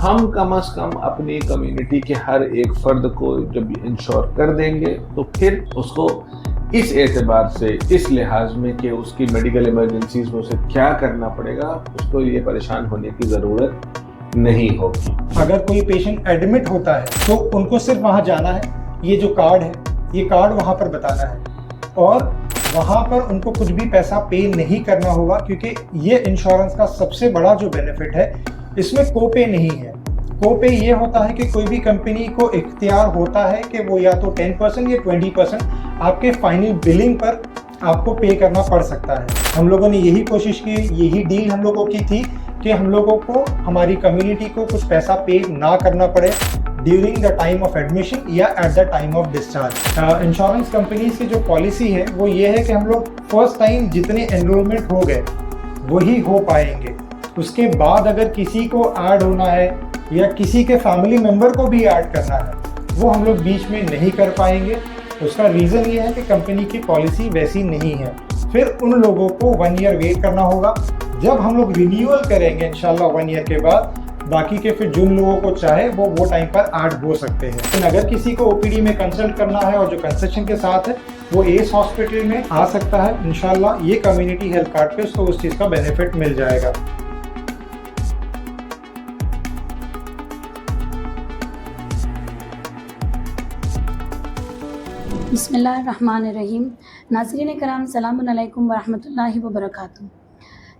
हम कम से कम अपनी कम्युनिटी के हर एक फर्द को जब इंश्योर कर देंगे तो फिर उसको इस एतबार से, इस लिहाज में कि उसकी मेडिकल इमरजेंसीज में उसे क्या करना पड़ेगा, उसको ये परेशान होने की ज़रूरत नहीं होगी। अगर कोई पेशेंट एडमिट होता है तो उनको सिर्फ वहाँ जाना है, ये जो कार्ड है ये कार्ड वहाँ पर बताना है और वहाँ पर उनको कुछ भी पैसा पे नहीं करना होगा, क्योंकि ये इंश्योरेंस का सबसे बड़ा जो बेनिफिट है इसमें कोपे नहीं है। कोपे ये होता है कि कोई भी कंपनी को इख्तियार होता है कि वो या तो 10% या 20% आपके फाइनल बिलिंग पर आपको पे करना पड़ सकता है। हम लोगों ने यही कोशिश की, यही डील हम लोगों की थी कि हम लोगों को, हमारी कम्युनिटी को कुछ पैसा पे ना करना पड़े during the time of admission या at the time of discharge. Insurance companies की जो पॉलिसी है वो ये है कि हम लोग फर्स्ट टाइम जितने एनरोलमेंट हो गए वही हो पाएंगे। उसके बाद अगर किसी को ऐड होना है या किसी के फैमिली मेम्बर को भी ऐड करना है वो हम लोग बीच में नहीं कर पाएंगे। उसका रीज़न ये है कि कंपनी की पॉलिसी वैसी नहीं है। फिर उन लोगों को 1 ईयर वेट करना होगा। जब हम लोग रिन्यूअल करेंगे इंशाल्लाह 1 ईयर के बाद, बाकी के फिर जिन लोगों को चाहे वो टाइम पर ऐड हो सकते हैं। लेकिन अगर किसी को ओपीडी में कंसल्ट करना है और जो कंसेशन के साथ है वो एस हॉस्पिटल में आ सकता है। इंशाल्लाह ये कम्युनिटी हेल्थ कार्ड पे उसको उस चीज़ का बेनिफिट मिल जाएगा। बिस्मिल्लाहिर्रहमानिर्रहीम। नाज़रीन कराम, सलामुन अलैकुम वरहमतुल्लाहि वबरकातुहू।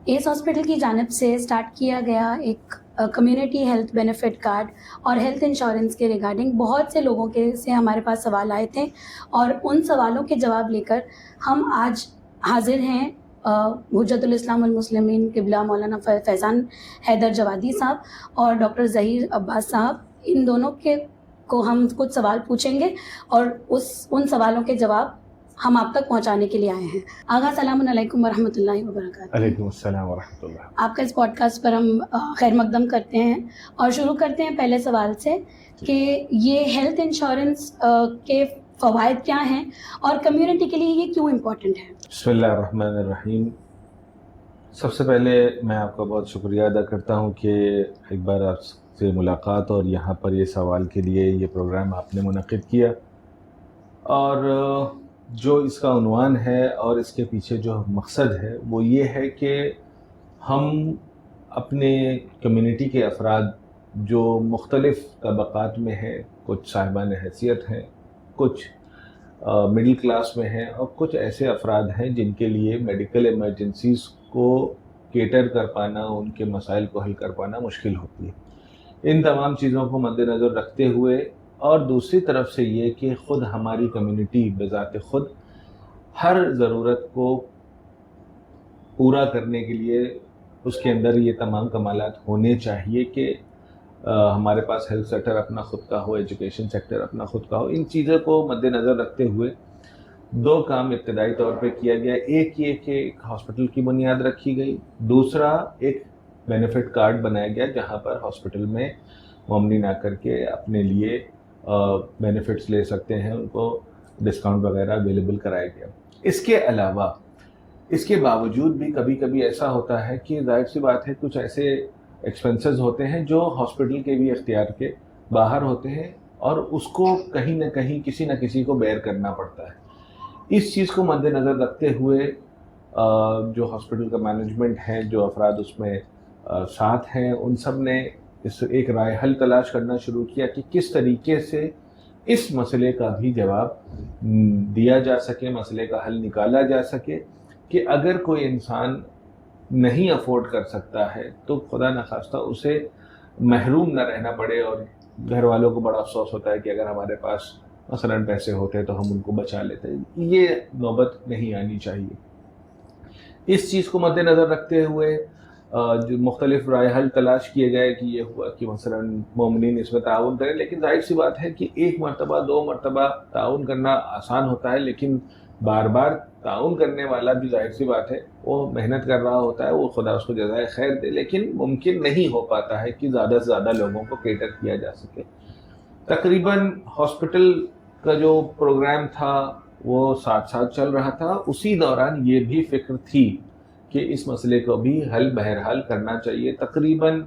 एस हॉस्पिटल की जानिब से स्टार्ट किया गया एक कम्युनिटी हेल्थ बेनिफिट कार्ड और हेल्थ इंश्योरेंस के रिगार्डिंग बहुत से लोगों के से हमारे पास सवाल आए थे और उन सवालों के जवाब लेकर हम आज हाजिर हैं हुज्जतुल इस्लाम वल मुस्लिमीन क़िबला मौलाना फैज़ान हैदर जवादी साहब और डॉक्टर ज़हीर अब्बास साहब। इन दोनों को हम कुछ सवाल पूछेंगे और उन सवालों के जवाब हम आप तक पहुंचाने के लिए आए हैं। आगा सलामुन अलैकुम वरहमतुल्लाहि वबरकातुहू। अलैकुम अस्सलाम वरहमतुल्लाह। आपका इस पॉडकास्ट पर हम खैर मकदम करते हैं और शुरू करते हैं पहले सवाल से कि ये हेल्थ इंश्योरेंस के फ़वाइद क्या हैं और कम्युनिटी के लिए ये क्यों इम्पोर्टेंट है। बिस्मिल्लाहिर्रहमानिर्रहीम। सबसे पहले मैं आपका बहुत शुक्रिया अदा करता हूँ कि एक बार आपसे मुलाकात और यहाँ पर ये सवाल के लिए ये प्रोग्राम आपने मुनक़िद किया। और जो इसका उन्वान है और इसके पीछे जो मकसद है वो ये है कि हम अपने कम्युनिटी के अफराद जो मुख्तलिफ़ तबक़ात में हैं, कुछ साहिबान हैसियत हैं, कुछ मिडिल क्लास में हैं और कुछ ऐसे अफराद हैं जिनके लिए मेडिकल इमरजेंसीज़ को केटर कर पाना, उनके मसाइल को हल कर पाना मुश्किल होती है। इन तमाम चीज़ों को मद्देनज़र रखते हुए और दूसरी तरफ से ये कि ख़ुद हमारी कम्युनिटी बज़ात ख़ुद हर ज़रूरत को पूरा करने के लिए उसके अंदर ये तमाम कमालात होने चाहिए कि हमारे पास हेल्थ सेक्टर अपना ख़ुद का हो, एजुकेशन सेक्टर अपना ख़ुद का हो। इन चीज़ों को मद्देनज़र रखते हुए 2 काम इब्तदाई तौर पे किया गया। एक ये कि एक हॉस्पिटल की बुनियाद रखी गई, दूसरा एक बेनिफिट कार्ड बनाया गया जहाँ पर हॉस्पिटल में मोमनीन आकर के अपने लिए बेनिफिट्स ले सकते हैं, उनको डिस्काउंट वगैरह अवेलेबल कराया गया। इसके अलावा, इसके बावजूद भी कभी कभी ऐसा होता है कि जाहिर सी बात है कुछ ऐसे एक्सपेंसेस होते हैं जो हॉस्पिटल के भी इख्तियार के बाहर होते हैं और उसको कहीं ना कहीं किसी न किसी को बेयर करना पड़ता है। इस चीज़ को मद्देनज़र रखते हुए जो हॉस्पिटल का मैनेजमेंट है, जो अफराद उसमें साथ हैं, उन सब ने इस एक राय हल तलाश करना शुरू किया कि किस तरीके से इस मसले का भी जवाब दिया जा सके, मसले का हल निकाला जा सके कि अगर कोई इंसान नहीं अफोर्ड कर सकता है तो खुदा न खास्ता उसे महरूम न रहना पड़े। और घर वालों को बड़ा अफसोस होता है कि अगर हमारे पास मसलन पैसे होते तो हम उनको बचा लेते। ये नौबत नहीं आनी चाहिए। इस चीज़ को मद्देनज़र रखते हुए जो मुख्तलिफ राय हल तलाश किए गए कि ये हुआ कि मसलन मोमिनीन इसमें ताउन करें, लेकिन जाहिर सी बात है कि 1 मरतबा 2 मरतबा ताउन करना आसान होता है, लेकिन बार बार ताउन करने वाला भी जाहिर सी बात है वो मेहनत कर रहा होता है, वो खुदा उसको जज़ाए खैर दे, लेकिन मुमकिन नहीं हो पाता है कि ज़्यादा से ज़्यादा लोगों को केटर किया जा सके। तकरीबन हॉस्पिटल का जो प्रोग्राम था वो साथ साथ चल रहा था। उसी दौरान ये भी फ़िक्र थी कि इस मसले को भी हल बहरहाल करना चाहिए। तकरीबन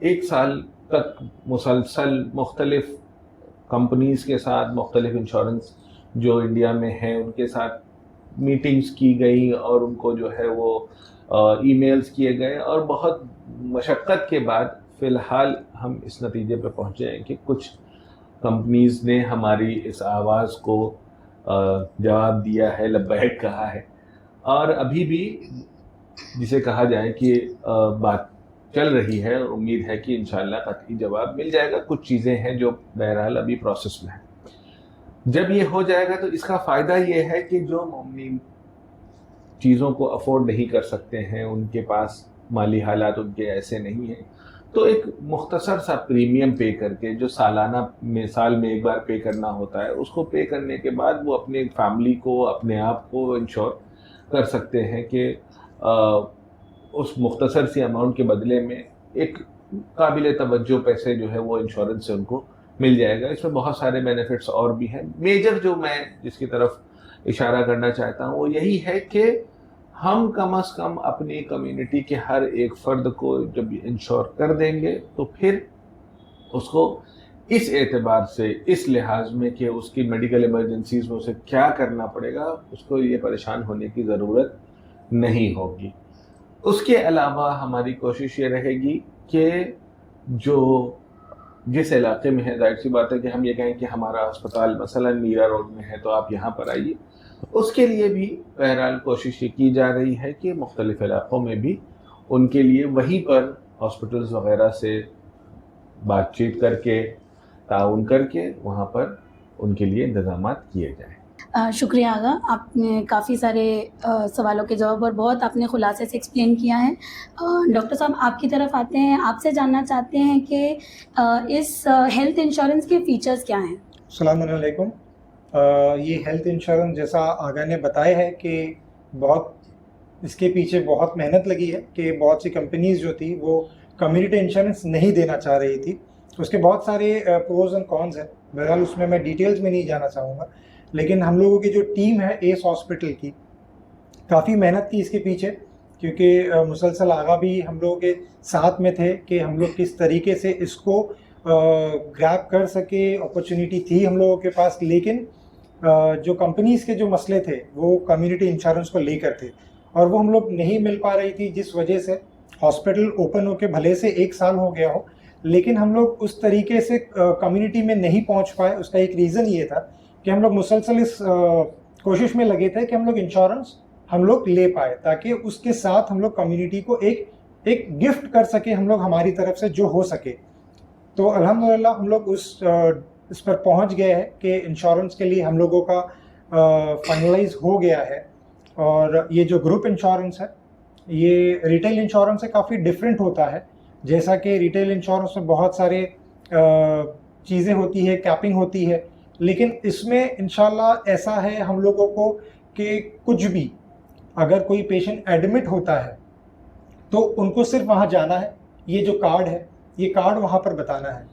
1 साल तक मुसलसल मुख्तलिफ कंपनीज़ के साथ, मुख्तलिफ इंश्योरेंस जो इंडिया में हैं उनके साथ मीटिंग्स की गई और उनको जो है वो ईमेल्स किए गए, और बहुत मशक्क़त के बाद फ़िलहाल हम इस नतीजे पर पहुँचे हैं कि कुछ कंपनीज़ ने हमारी इस आवाज़ को जवाब दिया है, लब्बैक कहा है, और अभी भी जिसे कहा जाए कि बात चल रही है। उम्मीद है कि इंशाल्लाह कतई जवाब मिल जाएगा। कुछ चीज़ें हैं जो बहरहाल अभी प्रोसेस में है। जब ये हो जाएगा तो इसका फ़ायदा ये है कि जो मुमिन चीज़ों को अफोर्ड नहीं कर सकते हैं, उनके पास माली हालात उनके ऐसे नहीं हैं, तो एक मुख्तसर सा प्रीमियम पे करके जो सालाना में साल में एक बार पे करना होता है, उसको पे करने के बाद वो अपने फैमिली को, अपने आप को इंश्योर कर सकते हैं कि उस मुख्तसर सी अमाउंट के बदले में एक काबिल तवज्जो पैसे जो है वो इंश्योरेंस से उनको मिल जाएगा। इसमें बहुत सारे बेनिफिट्स और भी हैं। मेजर जो मैं जिसकी तरफ इशारा करना चाहता हूँ वो यही है कि हम कम से कम अपनी कम्युनिटी के हर एक फ़र्द को जब इंश्योर कर देंगे तो फिर उसको इस एतबार से, इस लिहाज में कि उसकी मेडिकल इमरजेंसीज़ में उसे क्या करना पड़ेगा, उसको ये परेशान होने की ज़रूरत नहीं होगी। उसके अलावा हमारी कोशिश ये रहेगी कि जो जिस इलाके में है, जाहिर सी बात है कि हम ये कहें कि हमारा अस्पताल मसलन मीरा रोड में है तो आप यहाँ पर आइए, उसके लिए भी बहरहाल कोशिश ये की जा रही है कि मुख्तलिफ इलाक़ों में भी उनके लिए वहीं पर हॉस्पिटल्स वग़ैरह से बातचीत करके, ताउन करके वहाँ पर उनके लिए इंतज़ामात किए जाएँ। शुक्रिया आगा, आपने काफ़ी सारे सवालों के जवाब और बहुत आपने खुलासे से एक्सप्लेन किया है। डॉक्टर साहब आपकी तरफ आते हैं, आपसे जानना चाहते हैं कि इस हेल्थ इंश्योरेंस के फ़ीचर्स क्या हैं? अस्सलाम वालेकुम। ये हेल्थ इंश्योरेंस जैसा आगा ने बताया है कि बहुत इसके पीछे बहुत मेहनत लगी है कि बहुत सी कंपनीज़ जो थी वो कम्युनिटी इंश्योरेंस नहीं देना चाह रही थी। उसके बहुत सारे प्रोज एंड कॉन्स हैं, बहरहाल उसमें मैं डिटेल्स में नहीं जाना चाहूँगा, लेकिन हम लोगों की जो टीम है एस हॉस्पिटल की काफ़ी मेहनत की इसके पीछे, क्योंकि मुसलसल आगा भी हम लोगों के साथ में थे कि हम लोग किस तरीके से इसको ग्रैब कर सके। अपॉर्चुनिटी थी हम लोगों के पास, लेकिन जो कंपनीज़ के जो मसले थे वो कम्युनिटी इंश्योरेंस को लेकर थे और वो हम लोग नहीं मिल पा रही थी, जिस वजह से हॉस्पिटल ओपन होके भले से 1 साल हो गया हो, लेकिन हम लोग उस तरीके से कम्युनिटी में नहीं पहुंच पाए। उसका एक रीज़न ये था कि हम लोग मुसलसल इस कोशिश में लगे थे कि हम लोग इंश्योरेंस हम लोग ले पाए, ताकि उसके साथ हम लोग कम्युनिटी को एक गिफ्ट कर सके हम लोग हमारी तरफ से जो हो सके। तो अल्हम्दुलिल्लाह हम लोग इस पर पहुंच गए हैं कि इंश्योरेंस के लिए हम लोगों का फाइनलाइज हो गया है। और ये जो ग्रुप इंश्योरेंस है ये रिटेल इंश्योरेंस से काफ़ी डिफरेंट होता है। जैसा कि रिटेल इंश्योरेंस में बहुत सारे चीज़ें होती है, कैपिंग होती है, लेकिन इसमें इंशाल्लाह ऐसा है हम लोगों को कि कुछ भी अगर कोई पेशेंट एडमिट होता है तो उनको सिर्फ वहाँ जाना है, ये जो कार्ड है ये कार्ड वहाँ पर बताना है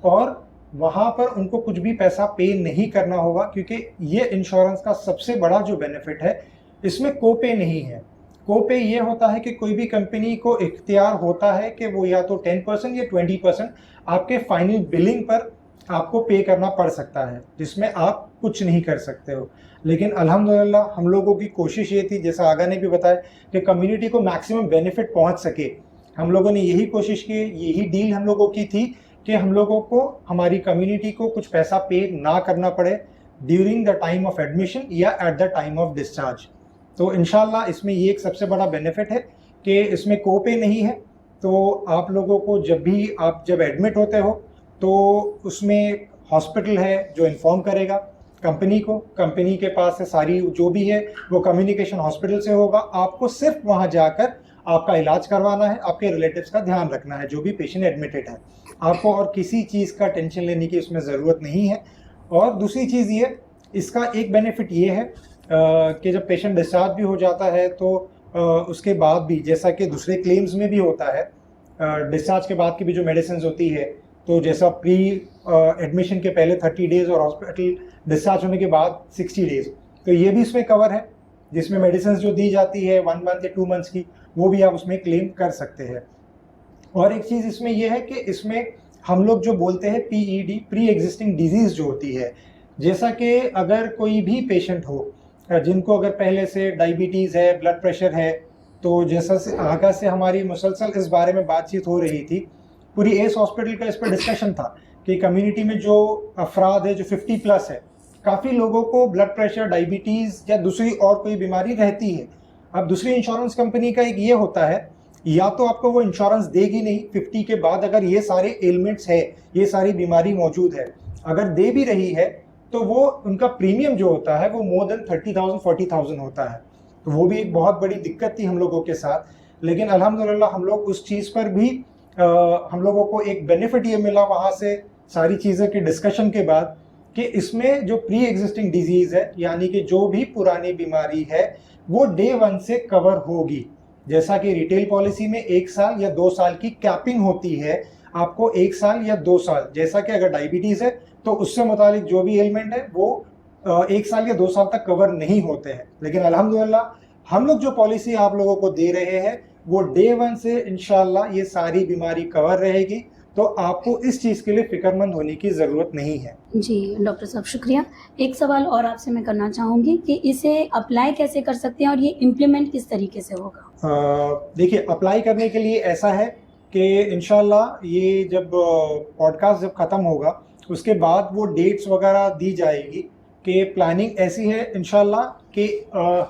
और वहाँ पर उनको कुछ भी पैसा पे नहीं करना होगा, क्योंकि ये इंश्योरेंस का सबसे बड़ा जो बेनिफिट है इसमें कोपे नहीं है। कोपे ये होता है कि कोई भी कंपनी को इख्तियार होता है कि वो या तो 10% या 20% आपके फाइनल बिलिंग पर आपको पे करना पड़ सकता है, जिसमें आप कुछ नहीं कर सकते हो। लेकिन अल्हम्दुलिल्लाह हम लोगों की कोशिश ये थी, जैसा आगा ने भी बताया, कि कम्युनिटी को मैक्सिमम बेनिफिट पहुंच सके। हम लोगों ने यही कोशिश की, यही डील हम लोगों की थी कि हम लोगों को, हमारी कम्युनिटी को कुछ पैसा पे ना करना पड़े during the time of admission या at the time of discharge. तो इंशाल्लाह इसमें ये एक सबसे बड़ा बेनिफिट है कि इसमें कोपे नहीं है। तो आप लोगों को जब एडमिट होते हो तो उसमें हॉस्पिटल है जो इन्फॉर्म करेगा कंपनी को, कंपनी के पास से सारी जो भी है वो कम्युनिकेशन हॉस्पिटल से होगा। आपको सिर्फ वहाँ जाकर आपका इलाज करवाना है, आपके रिलेटिव्स का ध्यान रखना है जो भी पेशेंट एडमिटेड है। आपको और किसी चीज़ का टेंशन लेने की उसमें ज़रूरत नहीं है। और दूसरी चीज़ ये, इसका एक बेनिफिट ये है कि जब पेशेंट डिस्चार्ज भी हो जाता है तो उसके बाद भी, जैसा कि दूसरे क्लेम्स में भी होता है, डिस्चार्ज के बाद की भी जो मेडिसिन होती है, तो जैसा प्री एडमिशन के पहले 30 डेज़ और हॉस्पिटल डिस्चार्ज होने के बाद 60 डेज़, तो ये भी इसमें कवर है, जिसमें मेडिसिन जो दी जाती है 1 मंथ या 2 मंथ्स की, वो भी आप उसमें क्लेम कर सकते हैं। और एक चीज़ इसमें यह है कि इसमें हम लोग जो बोलते हैं PED, प्री एग्जिस्टिंग डिजीज़ जो होती है, जैसा कि अगर कोई भी पेशेंट हो जिनको अगर पहले से डायबिटीज़ है, ब्लड प्रेशर है, तो जैसा से आगा से हमारी मुसलसल इस बारे में बातचीत हो रही थी, पूरी एस हॉस्पिटल का इस पर डिस्कशन था कि कम्युनिटी में जो अफराद है जो 50 प्लस है, काफ़ी लोगों को ब्लड प्रेशर, डायबिटीज़ या दूसरी और कोई बीमारी रहती है। अब दूसरी इंश्योरेंस कंपनी का एक ये होता है, या तो आपको वो इंश्योरेंस देगी नहीं 50 के बाद अगर ये सारे एलिमेंट्स है, ये सारी बीमारी मौजूद है, अगर दे भी रही है तो वो उनका प्रीमियम जो होता है वो मोर देन 30,000 40,000 होता है। तो वो भी एक बहुत बड़ी दिक्कत थी हम लोगों के साथ, लेकिन अल्हम्दुलिल्लाह हम लोग उस चीज़ पर भी हम लोगों को एक बेनिफिट ये मिला वहाँ से सारी चीज़ें के डिस्कशन के बाद कि इसमें जो प्री एग्जिस्टिंग डिजीज़ है, यानी कि जो भी पुरानी बीमारी है, वो डे 1 से कवर होगी। जैसा कि रिटेल पॉलिसी में 1 साल या 2 साल की कैपिंग होती है, आपको 1 साल या 2 साल, जैसा कि अगर डायबिटीज़ है तो उससे मुतालिक जो भी एलिमेंट है वो 1 साल या 2 साल तक कवर नहीं होते हैं। लेकिन अल्हम्दुलिल्लाह हम लोग जो पॉलिसी आप लोगों को दे रहे हैं वो डे 1 से इंशाल्लाह ये सारी बीमारी कवर रहेगी, तो आपको इस चीज़ के लिए फिक्रमंद होने की ज़रूरत नहीं है। जी डॉक्टर साहब शुक्रिया। एक सवाल और आपसे मैं करना चाहूँगी कि इसे अप्लाई कैसे कर सकते हैं और ये इम्प्लीमेंट किस तरीके से होगा? देखिए, अप्लाई करने के लिए ऐसा है कि इंशाल्लाह ये जब पॉडकास्ट जब ख़त्म होगा उसके बाद वो डेट्स वगैरह दी जाएगी कि प्लानिंग ऐसी है इंशाल्लाह कि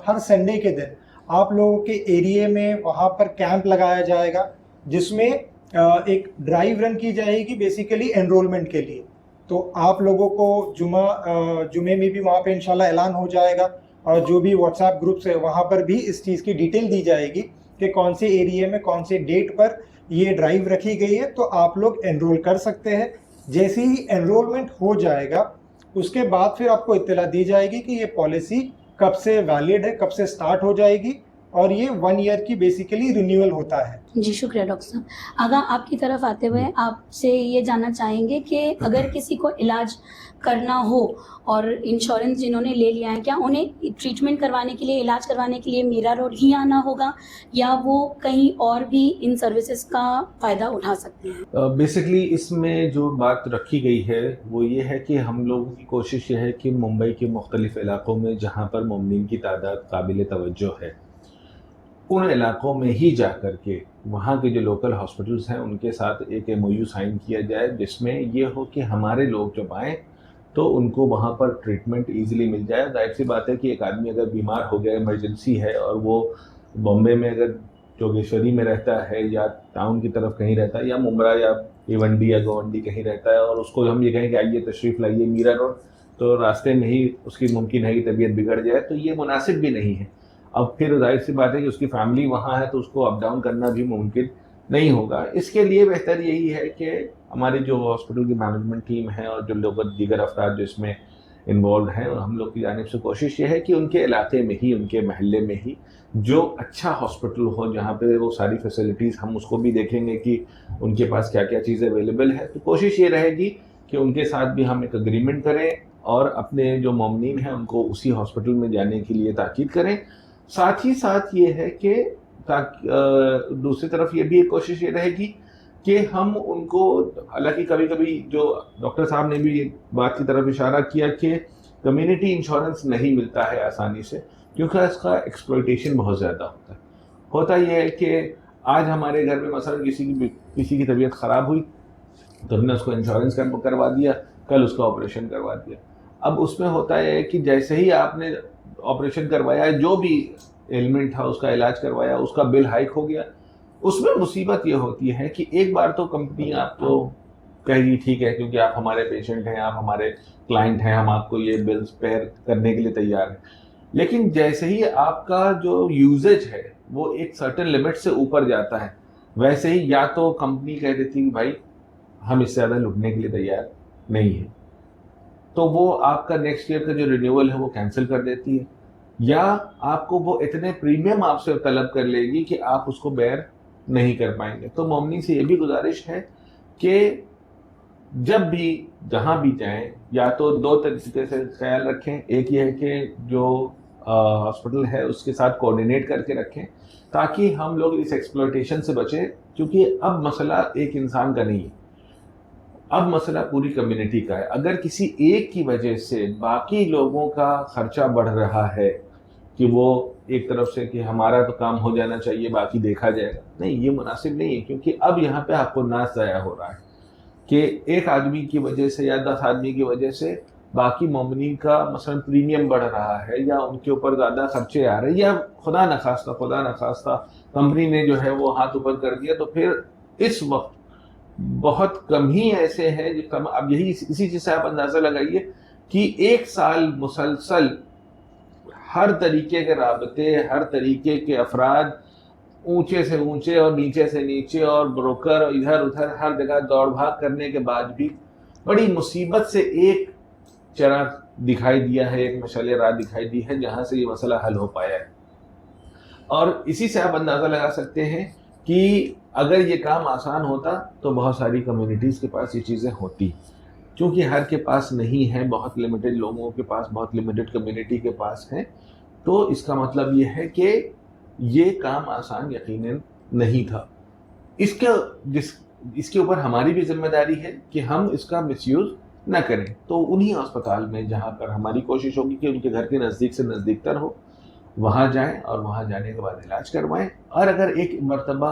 हर संडे के दिन आप लोगों के एरिया में वहाँ पर कैंप लगाया जाएगा, जिसमें एक ड्राइव रन की जाएगी बेसिकली एनरोलमेंट के लिए। तो आप लोगों को जुमे में भी वहाँ पे इंशाल्लाह ऐलान हो जाएगा, और जो भी व्हाट्सएप ग्रुप्स है वहाँ पर भी इस चीज़ की डिटेल दी जाएगी कि कौन से एरिया में कौन से डेट पर ये ड्राइव रखी गई है, तो आप लोग एनरोल कर सकते हैं। जैसे ही एनरोलमेंट हो जाएगा उसके बाद फिर आपको इत्तला दी जाएगी कि ये पॉलिसी कब से वैलिड है, कब से स्टार्ट हो जाएगी, और ये 1 ईयर की बेसिकली रिन्यूअल होता है। जी शुक्रिया डॉक्टर साहब। आगा आपकी तरफ आते हुए आपसे ये जानना चाहेंगे कि अगर किसी को इलाज करना हो और इंश्योरेंस जिन्होंने ले लिया है, क्या उन्हें ट्रीटमेंट करवाने के लिए, इलाज करवाने के लिए मीरा रोड ही आना होगा या वो कहीं और भी इन सर्विसेज का फ़ायदा उठा सकते हैं? बेसिकली इसमें जो बात रखी गई है वो ये है कि हम लोगों की कोशिश ये है कि मुंबई के मुख्तलिफ इलाकों में जहाँ पर मुमनीन की तादाद काबिल तवज्जो है, उन इलाकों में ही जा कर के वहाँ के जो लोकल हॉस्पिटल्स हैं उनके साथ एक MOU साइन किया जाए, जिसमें ये हो कि हमारे लोग जब आएँ तो उनको वहाँ पर ट्रीटमेंट ईज़िली मिल जाए। जाहिर सी बात है कि एक आदमी अगर बीमार हो गया, इमरजेंसी है, और वो बॉम्बे में अगर जोगेश्वरी में रहता है या टाउन की तरफ कहीं रहता है या मुंब्रा या भिवंडी या गोवंडी कहीं रहता है, और उसको हम ये कहें कि आइए तशरीफ़ लाइए मीरा रोड, तो रास्ते में ही उसकी मुमकिन है कि तबीयत बिगड़ जाए, तो ये मुनासिब भी नहीं है। अब फिर जाहिर सी बात है कि उसकी फैमिली वहाँ है तो उसको अप डाउन करना भी मुमकिन नहीं होगा। इसके लिए बेहतर यही है कि हमारी जो हॉस्पिटल की मैनेजमेंट टीम है और जो लोग दीगर अफराद जो इसमें इन्वॉल्व हैं, और हम लोग की जानिब से कोशिश ये है कि उनके इलाके में ही, उनके महल्ले में ही जो अच्छा हॉस्पिटल हो, जहाँ पे वो सारी फैसिलिटीज़, हम उसको भी देखेंगे कि उनके पास क्या क्या चीज़ें अवेलेबल है। तो कोशिश ये रहेगी कि उनके साथ भी हम एक अग्रीमेंट करें और अपने जो मोमिनीन हैं उनको उसी हॉस्पिटल में जाने के लिए ताकीद करें। साथ ही साथ ये है कि दूसरी तरफ ये भी एक कोशिश ये रहेगी कि हम उनको, हालांकि कभी कभी जो डॉक्टर साहब ने भी एक बात की तरफ इशारा किया कि कम्युनिटी इंश्योरेंस नहीं मिलता है आसानी से, क्योंकि इसका एक्सप्लॉयटेशन बहुत ज़्यादा होता ये है कि आज हमारे घर में मसलन किसी की तबीयत ख़राब हुई तो हमने उसको इंश्योरेंस करवा दिया, कल उसका ऑपरेशन करवा दिया। अब उसमें होता है कि जैसे ही आपने ऑपरेशन करवाया, जो भी एलिमेंट था उसका इलाज करवाया, उसका बिल हाइक हो गया। उसमें मुसीबत ये होती है कि एक बार तो कंपनी आपको कहेगी ठीक है क्योंकि आप हमारे पेशेंट हैं, आप हमारे क्लाइंट हैं, हम आपको ये बिल्स पेयर करने के लिए तैयार हैं। लेकिन जैसे ही आपका जो यूजेज है वो एक सर्टेन लिमिट से ऊपर जाता है, वैसे ही या तो कंपनी कह देती है भाई हम इससे ज़्यादा लुटने के लिए तैयार नहीं है, तो वो आपका नेक्स्ट ईयर का जो रिन्यूअल है वो कैंसिल कर देती है, या आपको वो इतने प्रीमियम आपसे तलब कर लेगी कि आप उसको बेयर नहीं कर पाएंगे। तो मोमिनीन से ये भी गुजारिश है कि जब भी जहाँ भी जाएं, या तो 2 तरीके से ख्याल रखें। एक ये है कि जो हॉस्पिटल है उसके साथ कोऑर्डिनेट करके रखें ताकि हम लोग इस एक्सप्लॉयटेशन से बचें, क्योंकि अब मसला एक इंसान का नहीं है, अब मसला पूरी कम्युनिटी का है। अगर किसी एक की वजह से बाकी लोगों का खर्चा बढ़ रहा है कि वो एक तरफ से कि हमारा तो काम हो जाना चाहिए बाकी देखा जाएगा, नहीं, ये मुनासिब नहीं है। क्योंकि अब यहाँ पे आपको नाश ज़ाया हो रहा है कि एक आदमी की वजह से या 10 आदमी की वजह से बाकी मोमिनीन का मसलन प्रीमियम बढ़ रहा है या उनके ऊपर ज़्यादा खर्चे आ रहे हैं, या खुदा न खास्ता कंपनी ने जो है वो हाथ ऊपर कर दिया, तो फिर इस वक्त बहुत कम ही ऐसे हैं जो कम। अब यही इसी चीज़ से आप अंदाज़ा लगाइए कि एक साल मुसलसल हर तरीके के राबते, हर तरीके के अफराद, ऊंचे से ऊंचे और नीचे से नीचे और ब्रोकर और इधर उधर हर जगह दौड़ भाग करने के बाद भी बड़ी मुसीबत से एक चिराग दिखाई दिया है, एक मशाले राह दिखाई दी है जहां से ये मसला हल हो पाया है। और इसी से आप अंदाज़ा लगा सकते हैं कि अगर ये काम आसान होता तो बहुत सारी कम्युनिटीज़ के पास ये चीज़ें होती। क्योंकि हर के पास नहीं है, बहुत लिमिटेड लोगों के पास, बहुत लिमिटेड कम्युनिटी के पास है, तो इसका मतलब ये है कि ये काम आसान यकीनन नहीं था। इसके ऊपर हमारी भी जिम्मेदारी है कि हम इसका मिसयूज़ न करें। तो उन्हीं अस्पताल में जहाँ पर हमारी कोशिश होगी कि उनके घर के नज़दीक से नज़दीकतर हो, वहाँ जाएं और वहाँ जाने के बाद इलाज करवाएं। और अगर एक मरतबा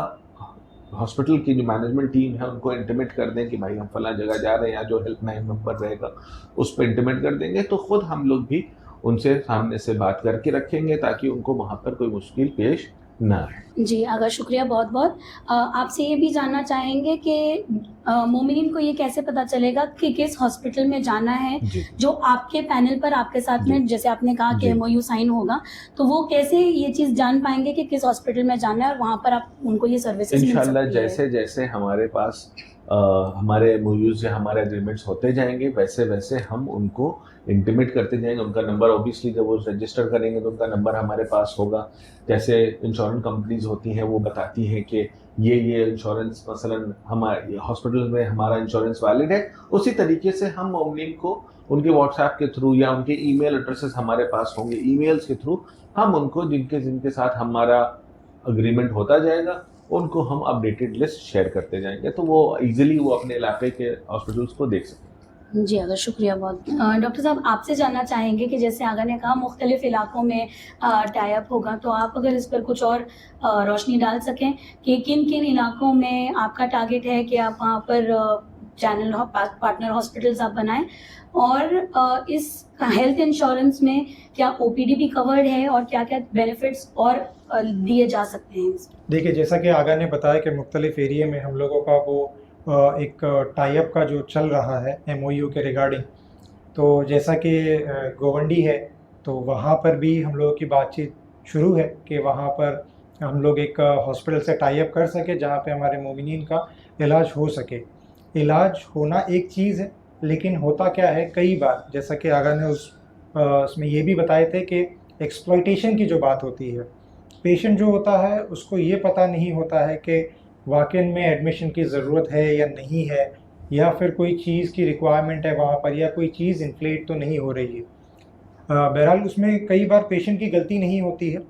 हॉस्पिटल की जो मैनेजमेंट टीम है उनको इंटीमेट कर दें कि भाई हम फला जगह जा रहे हैं, या जो हेल्पलाइन नंबर रहेगा उस पर इंटीमेट कर देंगे, तो ख़ुद हम लोग भी उनसे सामने से बात करके रखेंगे ताकि उनको वहाँ पर कोई मुश्किल पेश ना आए। जी, अगर शुक्रिया बहुत बहुत। आपसे ये भी जानना चाहेंगे कि मोमिनीन को ये कैसे पता चलेगा कि किस हॉस्पिटल में जाना है, जो आपके पैनल पर आपके साथ में, जैसे आपने कहा कि MOU साइन होगा, तो वो कैसे ये चीज़ जान पाएंगे कि किस हॉस्पिटल में जाना है और वहाँ पर आप उनको ये सर्विसेज मिल सकती है? इंशाल्लाह जैसे जैसे हमारे पास हमारे MOUs या हमारे एग्रीमेंट्स होते जाएंगे वैसे वैसे हम उनको इंटीमेट करते जाएंगे। उनका नंबर ऑब्वियसली जब वो रजिस्टर करेंगे तो उनका नंबर हमारे पास होगा। जैसे इंश्योरेंस कंपनीज होती हैं वो बताती हैं कि ये इंश्योरेंस मसलन हमारे हॉस्पिटल में हमारा इंश्योरेंस वैलिड है, उसी तरीके से हम मोमिनीन को उनके व्हाट्सएप के थ्रू या उनके ईमेल एड्रेसेस हमारे पास होंगे, ईमेल्स के थ्रू हम उनको जिनके साथ हमारा अग्रीमेंट होता जाएगा उनको हम अपडेटेड लिस्ट शेयर करते जाएंगे, तो वो इजीली वो अपने इलाके के हॉस्पिटल्स को देख सकें। जी, अगर शुक्रिया बहुत। डॉक्टर साहब आपसे जानना चाहेंगे कि जैसे आगा ने कहा मुख्तलिफ इलाकों में टाई अप होगा, तो आप अगर इस पर कुछ और रोशनी डाल सकें कि किन किन इलाकों में आपका टारगेट है कि आप वहाँ पर चैनल पार्टनर हॉस्पिटल्स आप बनाएं, और इस हेल्थ इंश्योरेंस में क्या OPD भी कवर्ड है और क्या क्या बेनिफिट्स और दिए जा सकते हैं? देखिए, जैसा कि आगा ने बताया कि मुख्तलिफ एरिया में हम लोगों का वो एक टाई अप का जो चल रहा है MOU के रिगार्डिंग, तो जैसा कि गोवंडी है तो वहाँ पर भी हम लोगों की बातचीत शुरू है कि वहाँ पर हम लोग एक हॉस्पिटल से टाई अप कर सके जहाँ पे हमारे मोमिनीन का इलाज हो सके। इलाज होना एक चीज़ है, लेकिन होता क्या है कई बार, जैसा कि आगा ने उसमें ये भी बताए थे कि एक्सप्लॉइटेशन की जो बात होती है, पेशेंट जो होता है उसको ये पता नहीं होता है कि वाकई में एडमिशन की ज़रूरत है या नहीं है, या फिर कोई चीज़ की रिक्वायरमेंट है वहाँ पर, या कोई चीज़ इन्फ्लेट तो नहीं हो रही है। बहरहाल उसमें कई बार पेशेंट की गलती नहीं होती है,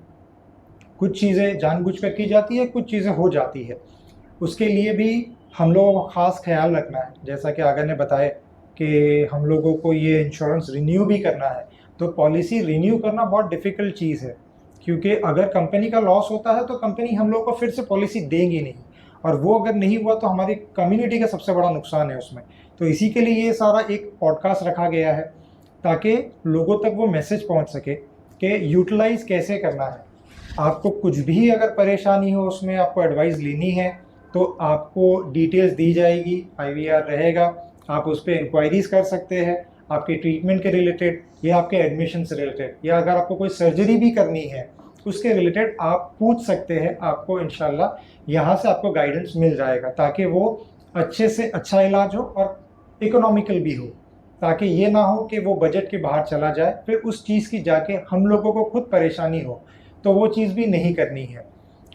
कुछ चीज़ें जानबूझकर की जाती है, कुछ चीज़ें हो जाती है। उसके लिए भी हम लोगों को ख़ास ख्याल रखना है। जैसा कि आगे ने बताया कि हम लोगों को ये इंश्योरेंस रिन्यू भी करना है, तो पॉलिसी रिन्यू करना बहुत डिफ़िकल्ट चीज़ है, क्योंकि अगर कंपनी का लॉस होता है तो कंपनी हम लोग को फिर से पॉलिसी देंगी नहीं, और वो अगर नहीं हुआ तो हमारी कम्युनिटी का सबसे बड़ा नुकसान है उसमें। तो इसी के लिए ये सारा एक पॉडकास्ट रखा गया है ताकि लोगों तक वो मैसेज पहुंच सके कि यूटिलाइज़ कैसे करना है। आपको कुछ भी अगर परेशानी हो उसमें आपको एडवाइस लेनी है तो आपको डिटेल्स दी जाएगी, IVR रहेगा, आप उस पर इंक्वायरीज़ कर सकते हैं आपके ट्रीटमेंट के रिलेटेड या आपके एडमिशन से रिलेटेड, या अगर आपको कोई सर्जरी भी करनी है उसके रिलेटेड आप पूछ सकते हैं। आपको इंशाल्लाह यहाँ से आपको गाइडेंस मिल जाएगा ताकि वो अच्छे से अच्छा इलाज हो और इकोनॉमिकल भी हो, ताकि ये ना हो कि वो बजट के बाहर चला जाए, फिर उस चीज़ की जाके हम लोगों को खुद परेशानी हो, तो वो चीज़ भी नहीं करनी है।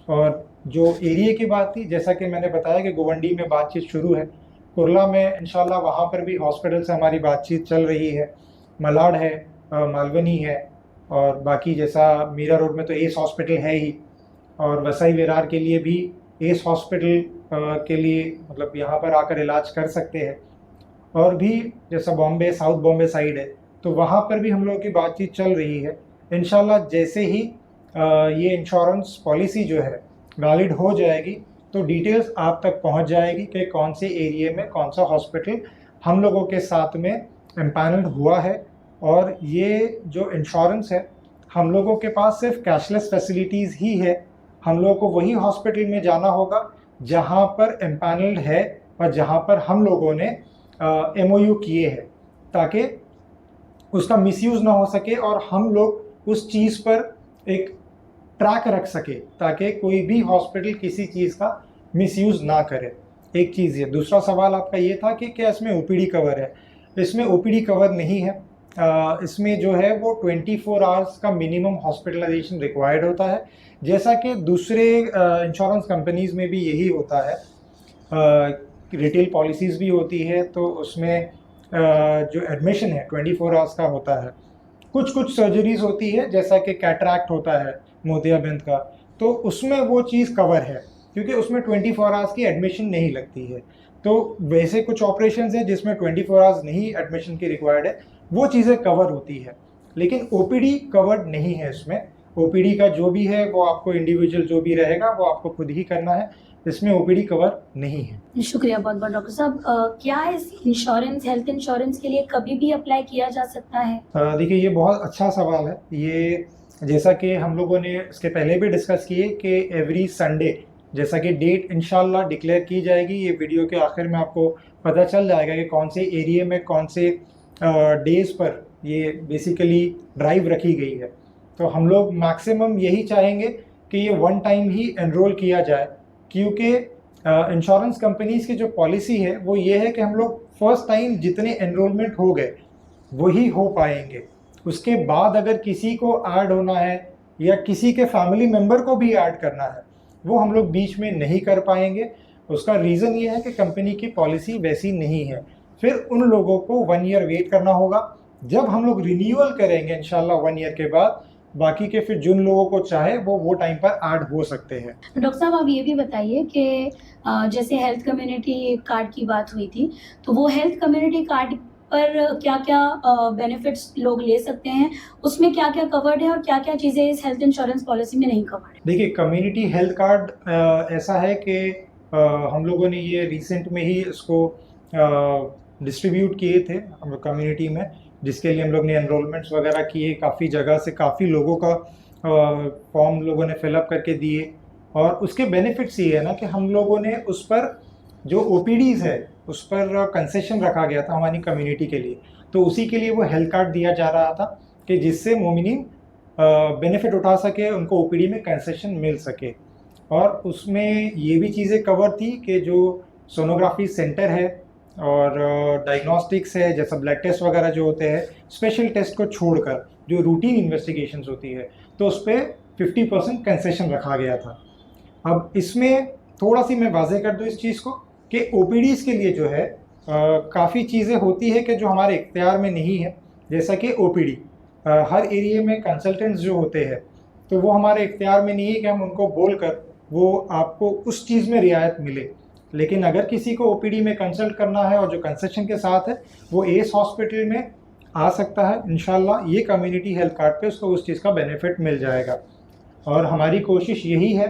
और जो एरिया की बात थी, जैसा कि मैंने बताया कि गोवंडी में बातचीत शुरू है, कुरला में इंशाल्लाह वहाँ पर भी हॉस्पिटल से हमारी बातचीत चल रही है, मलाड है, मालवनी है, और बाकी जैसा मीरा रोड में तो एस हॉस्पिटल है ही, और वसाई विरार के लिए भी एस हॉस्पिटल के लिए मतलब यहाँ पर आकर इलाज कर सकते हैं। और भी जैसा बॉम्बे, साउथ बॉम्बे साइड है, तो वहाँ पर भी हम लोगों की बातचीत चल रही है। इंशाल्लाह जैसे ही ये इंश्योरेंस पॉलिसी जो है वैलिड हो जाएगी तो डिटेल्स आप तक पहुँच जाएगी कि कौन से एरिया में कौन सा हॉस्पिटल हम लोगों के साथ में एम्पैनल्ड हुआ है। और ये जो इंश्योरेंस है, हम लोगों के पास सिर्फ कैशलेस फैसिलिटीज़ ही है। हम लोगों को वही हॉस्पिटल में जाना होगा जहाँ पर एम्पैनल्ड है और जहाँ पर हम लोगों ने MOU किए हैं, ताकि उसका मिसयूज़ ना हो सके और हम लोग उस चीज़ पर एक ट्रैक रख सके, ताकि कोई भी हॉस्पिटल किसी चीज़ का मिसयूज़ ना करे। एक चीज़ ये। दूसरा सवाल आपका ये था कि क्या इसमें OPD कवर है। इसमें OPD कवर नहीं है। इसमें जो है वो 24 आवर्स का मिनिमम हॉस्पिटलाइजेशन रिक्वायर्ड होता है, जैसा कि दूसरे इंश्योरेंस कंपनीज़ में भी यही होता है। रिटेल पॉलिसीज़ भी होती है तो उसमें जो एडमिशन है 24 आवर्स का होता है। कुछ सर्जरीज होती है जैसा कि कैटरैक्ट होता है मोतियाबिंद का, तो उसमें वो चीज़ कवर है क्योंकि उसमें 24 आवर्स की एडमिशन नहीं लगती है। तो वैसे कुछ ऑपरेशंस हैं जिसमें 24 आवर्स नहीं एडमिशन की रिक्वायर्ड है, वो चीज़ें कवर होती है। लेकिन OPD कवर्ड नहीं है इसमें। OPD का जो भी है वो आपको इंडिविजुअल जो भी रहेगा वो आपको खुद ही करना है। इसमें OPD कवर नहीं है। शुक्रिया बहुत बहुत डॉक्टर साहब। क्या इस इंश्योरेंस, हेल्थ इंश्योरेंस के लिए कभी भी अप्लाई किया जा सकता है? देखिए, ये बहुत अच्छा सवाल है। ये जैसा कि हम लोगों ने इसके पहले भी डिस्कस किए कि एवरी संडे, जैसा कि डेट इंशाल्लाह डिक्लेयर की जाएगी, ये वीडियो के आखिर में आपको पता चल जाएगा कि कौन से एरिया में कौन से डेज पर ये बेसिकली ड्राइव रखी गई है। तो हम लोग मैक्सिमम यही चाहेंगे कि ये वन टाइम ही एनरोल किया जाए, क्योंकि इंश्योरेंस कंपनीज़ की जो पॉलिसी है वो ये है कि हम लोग फर्स्ट टाइम जितने एनरोलमेंट हो गए वही हो पाएंगे। उसके बाद अगर किसी को ऐड होना है या किसी के फैमिली मेम्बर को भी ऐड करना है, वो हम लोग बीच में नहीं कर पाएंगे। उसका रीज़न ये है कि कंपनी की पॉलिसी वैसी नहीं है। फिर उन लोगों को 1 ईयर वेट करना होगा। जब हम लोग रिन्यूअल करेंगे इंशाल्लाह 1 ईयर के बाद, बाकी के फिर जिन लोगों को चाहे वो टाइम पर ऐड हो सकते हैं। डॉक्टर साहब, आप ये भी बताइए कि जैसे हेल्थ कम्युनिटी कार्ड की बात हुई थी, तो वो हेल्थ कम्युनिटी कार्ड पर क्या क्या बेनिफिट्स लोग ले सकते हैं, उसमें क्या क्या कवर्ड है और क्या क्या चीज़ें इस हेल्थ इंश्योरेंस पॉलिसी में नहीं कवर्ड है? देखिए, कम्युनिटी हेल्थ कार्ड ऐसा है कि हम लोगों ने ये रिसेंट में ही इसको डिस्ट्रीब्यूट किए थे हम कम्युनिटी में, जिसके लिए हम लोग ने एनरोलमेंट्स वगैरह किए। काफ़ी जगह से काफ़ी लोगों का फॉर्म लोगों ने फिलअप करके दिए। और उसके बेनिफिट्स ये है ना कि हम लोगों ने उस पर जो OPDs है उस पर कंसेशन रखा गया था हमारी कम्युनिटी के लिए, तो उसी के लिए वो हेल्थ कार्ड दिया जा रहा था कि जिससे मोमिनीन बेनिफिट उठा सके, उनको OPD में कंसेशन मिल सके। और उसमें ये भी चीज़ें कवर थी कि जो सोनोग्राफी सेंटर है और डायग्नोस्टिक्स है, जैसा ब्लड टेस्ट वगैरह जो होते हैं, स्पेशल टेस्ट को छोड़कर जो रूटीन इन्वेस्टिगेशंस होती है, तो उस पर 50% कंसेशन रखा गया था। अब इसमें थोड़ा सी मैं वाज़ेह कर दूँ इस चीज़ को कि OPDs के लिए जो है काफ़ी चीज़ें होती है कि जो हमारे इख्तियार में नहीं है। जैसा कि OPD हर एरिया में कंसल्टेंट्स जो होते हैं, तो वो हमारे इख्तियार में नहीं है कि हम उनको बोलकर वो आपको उस चीज़ में रियायत मिले। लेकिन अगर किसी को OPD में कंसल्ट करना है और जो कंसेशन के साथ है, वो एस हॉस्पिटल में आ सकता है। इंशाल्लाह ये कम्युनिटी हेल्थ कार्ड पे उसको उस चीज़ का बेनिफिट मिल जाएगा। और हमारी कोशिश यही है,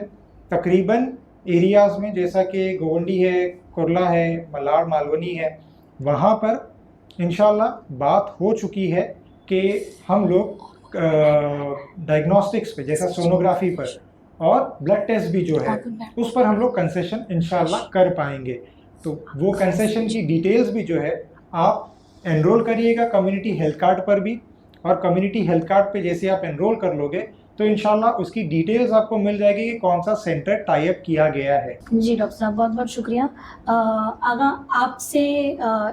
तकरीबन एरियाज़ में जैसा कि गोवंडी है, कुरला है, मलाड मालवनी है, वहाँ पर इंशाल्लाह बात हो चुकी है कि हम लोग डायग्नोस्टिक्स पे, जैसा सोनोग्राफी पर और ब्लड टेस्ट भी जो है उस पर हम लोग कंसेशन इंशाल्लाह कर पाएंगे। तो वो कंसेशन की डिटेल्स भी जो है आप एनरोल करिएगा कम्युनिटी हेल्थ कार्ड पर भी, और कम्युनिटी हेल्थ कार्ड पे जैसे आप एनरोल कर लोगे तो इंशाल्लाह उसकी डिटेल्स आपको मिल जाएगी कि कौन सा सेंटर टाई अप किया गया है। जी डॉक्टर साहब, बहुत बहुत शुक्रिया। आगा आपसे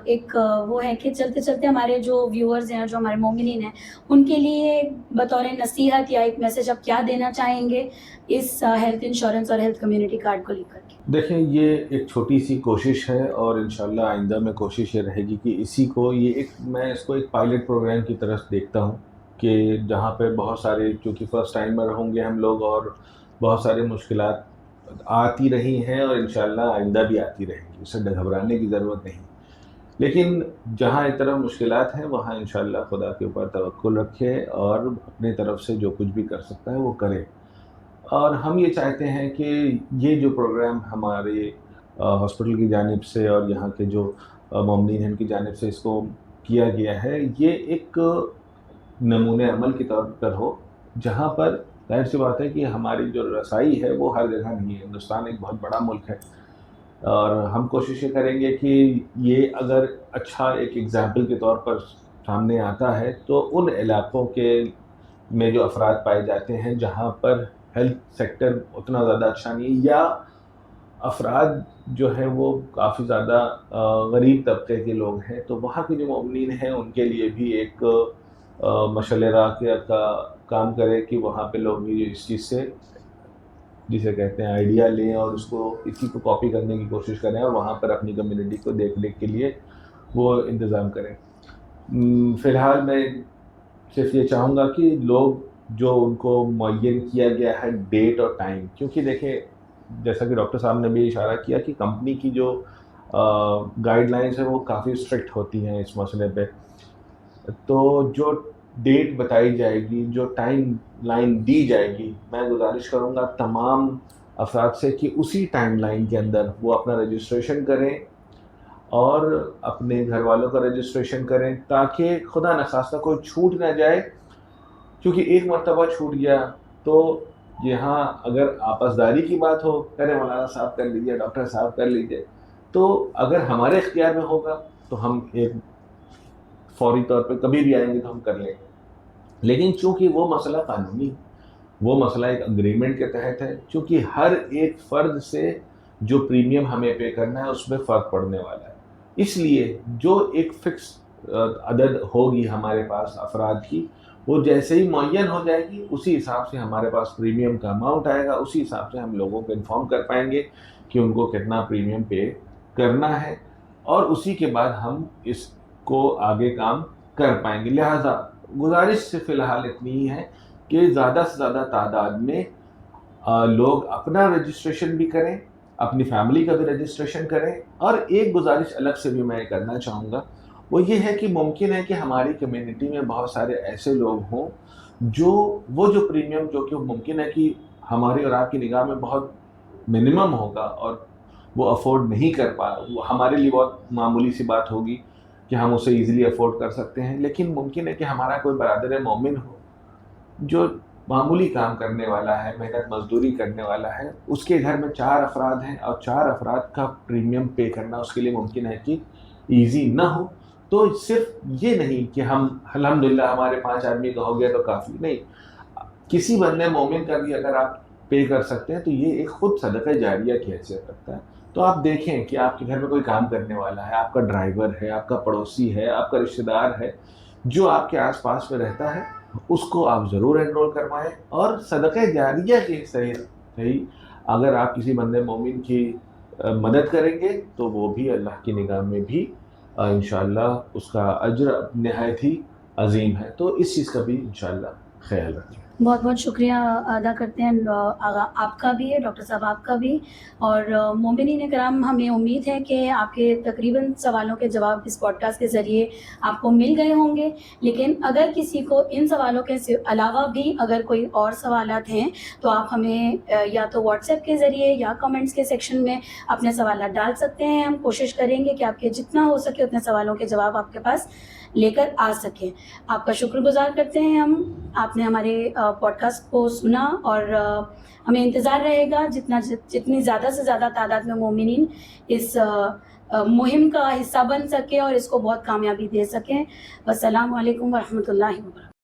एक वो है कि चलते चलते हमारे जो व्यूअर्स हैं, जो हमारे मोमिनीन हैं, उनके लिए बतौर नसीहत या एक मैसेज आप क्या देना चाहेंगे इस हेल्थ इंश्योरेंस और हेल्थ कम्युनिटी कार्ड को लेकर के? देखिए, ये एक छोटी सी कोशिश है और इंशाल्लाह आइंदा में कोशिश ये रहेगी कि इसी को मैं इसको एक पायलट प्रोग्राम की तरफ देखता हूँ कि जहाँ पे बहुत सारे, क्योंकि फ़र्स्ट टाइमर होंगे हम लोग और बहुत सारी मुश्किलात आती रही हैं और इंशाल्लाह आइंदा भी आती रहेंगी, उससे घबराने की ज़रूरत नहीं। लेकिन जहाँ एक तरफ मुश्किलात हैं वहाँ इंशाअल्लाह खुदा के ऊपर तवक्कुल रखे और अपनी तरफ से जो कुछ भी कर सकता है वो करे। और हम ये चाहते हैं कि ये जो प्रोग्राम हमारे हॉस्पिटल की जानिब से और यहाँ के जो मोमिनीन हैं उनकी जानिब से इसको किया गया है, ये एक नमूने अमल के तौर पर हो, जहाँ पर ज़ाहिर सी बात है कि हमारी जो रसाई है वो हर जगह नहीं है। हिंदुस्तान एक बहुत बड़ा मुल्क है और हम कोशिश ये करेंगे कि ये अगर अच्छा एक एग्ज़ाम्पल के तौर पर सामने आता है तो उन इलाक़ों के में जो अफराद पाए जाते हैं जहाँ पर हेल्थ सेक्टर उतना ज़्यादा अच्छा नहीं है, या अफराद जो हैं वो काफ़ी ज़्यादा गरीब तबके के लोग हैं, तो वहाँ के जो मोमिनीन हैं उनके लिए भी एक मशवरा का काम करे कि वहाँ पे लोग भी इस चीज़ से, जिसे कहते हैं, आइडिया लें और उसको इसी को कॉपी करने की कोशिश करें और वहाँ पर अपनी कम्युनिटी को देखने के लिए वो इंतज़ाम करें। फ़िलहाल मैं सिर्फ ये चाहूँगा कि लोग जो उनको मुअय्यन किया गया है डेट और टाइम, क्योंकि देखिए जैसा कि डॉक्टर साहब ने भी इशारा किया कि कंपनी की जो गाइडलाइंस है वो काफ़ी स्ट्रिक्ट होती हैं इस मसले पे। तो जो डेट बताई जाएगी, जो टाइम लाइन दी जाएगी, मैं गुजारिश करूँगा तमाम अफराद से कि उसी टाइम लाइन के अंदर वो अपना रजिस्ट्रेशन करें और अपने घर वालों का रजिस्ट्रेशन करें, ताकि खुदा न खास्ता कोई छूट ना जाए। क्योंकि एक मरतबा छूट गया तो यहाँ अगर आपसदारी की बात हो, अरे मौलाना साहब कर लीजिए, डॉक्टर साहब कर लीजिए, तो अगर हमारे इख्तियार में होगा तो हम एक फ़ौरी तौर पे कभी भी आएंगे तो हम कर लेंगे। लेकिन चूँकि वो मसला कानूनी, वो मसला एक अग्रीमेंट के तहत है, चूँकि हर एक फ़र्द से जो प्रीमियम हमें पे करना है उसमें फ़र्क पड़ने वाला है, इसलिए जो एक फ़िक्स अदद होगी हमारे पास अफराद की, वो जैसे ही मुअय्यन हो जाएगी उसी हिसाब से हमारे पास प्रीमियम का अमाउंट आएगा, उसी हिसाब से हम लोगों को इन्फॉर्म कर पाएंगे कि उनको कितना प्रीमियम पे करना है और उसी के बाद हम इसको आगे काम कर पाएंगे। लिहाजा गुजारिश से फ़िलहाल इतनी ही है कि ज़्यादा से ज़्यादा तादाद में लोग अपना रजिस्ट्रेशन भी करें, अपनी फैमिली का भी रजिस्ट्रेशन करें। और एक गुजारिश अलग से भी मैं करना चाहूँगा, वो ये है कि मुमकिन है कि हमारी कम्युनिटी में बहुत सारे ऐसे लोग हों जो जो प्रीमियम जो कि मुमकिन है कि हमारी और आपकी निगाह में बहुत मिनिमम होगा और वो अफोर्ड नहीं कर पा, वो हमारे लिए बहुत मामूली सी बात होगी कि हम उसे ईज़िली अफोर्ड कर सकते हैं। लेकिन मुमकिन है कि हमारा कोई बरादर मोमिन हो जो मामूली काम करने वाला है, मेहनत मजदूरी करने वाला है, उसके घर में 4 अफराद हैं और 4 अफराद का प्रीमियम पे करना उसके लिए मुमकिन है कि ईज़ी ना हो। तो सिर्फ ये नहीं कि हम अल्हम्दुलिल्लाह हमारे 5 आदमी का हो गया तो काफ़ी नहीं, किसी बंदे मोमिन का भी अगर आप पे कर सकते हैं तो ये एक खुद सदका जारिया की हैसियत रखता है। तो आप देखें कि आपके घर में कोई काम करने वाला है, आपका ड्राइवर है, आपका पड़ोसी है, आपका रिश्तेदार है, जो आपके आस-पास में रहता है, उसको आप ज़रूर एनरोल करवाएँ और सदका जारिया के सही अगर आप किसी बंदे मोमिन की मदद करेंगे तो वो भी अल्लाह की निगाह में भी इंशाअल्लाह उसका अज्र निहायत ही अज़ीम है। तो इस चीज़ का भी इंशाअल्लाह ख्याल रखें। बहुत बहुत शुक्रिया अदा करते हैं आपका भी, डॉक्टर साहब आपका भी, और मोमिनीन कराम, हमें उम्मीद है कि आपके तकरीबन सवालों के जवाब इस पॉडकास्ट के ज़रिए आपको मिल गए होंगे। लेकिन अगर किसी को इन सवालों के अलावा भी अगर कोई और सवालात हैं तो आप हमें या तो व्हाट्सएप के ज़रिए या कमेंट्स के सेक्शन में अपने सवालात डाल सकते हैं। हम कोशिश करेंगे कि आपके जितना हो सके उतने सवालों के जवाब आपके पास लेकर आ सकें। आपका शुक्रगुजार करते हैं हम, आपने हमारे पॉडकास्ट को सुना और हमें इंतज़ार रहेगा जितनी ज़्यादा से ज़्यादा तादाद में मोमिनीन इस मुहिम का हिस्सा बन सके और इसको बहुत कामयाबी दे सकें। वस्सलामु अलैकुम वरहमतुल्लाहि वबरकातुहू।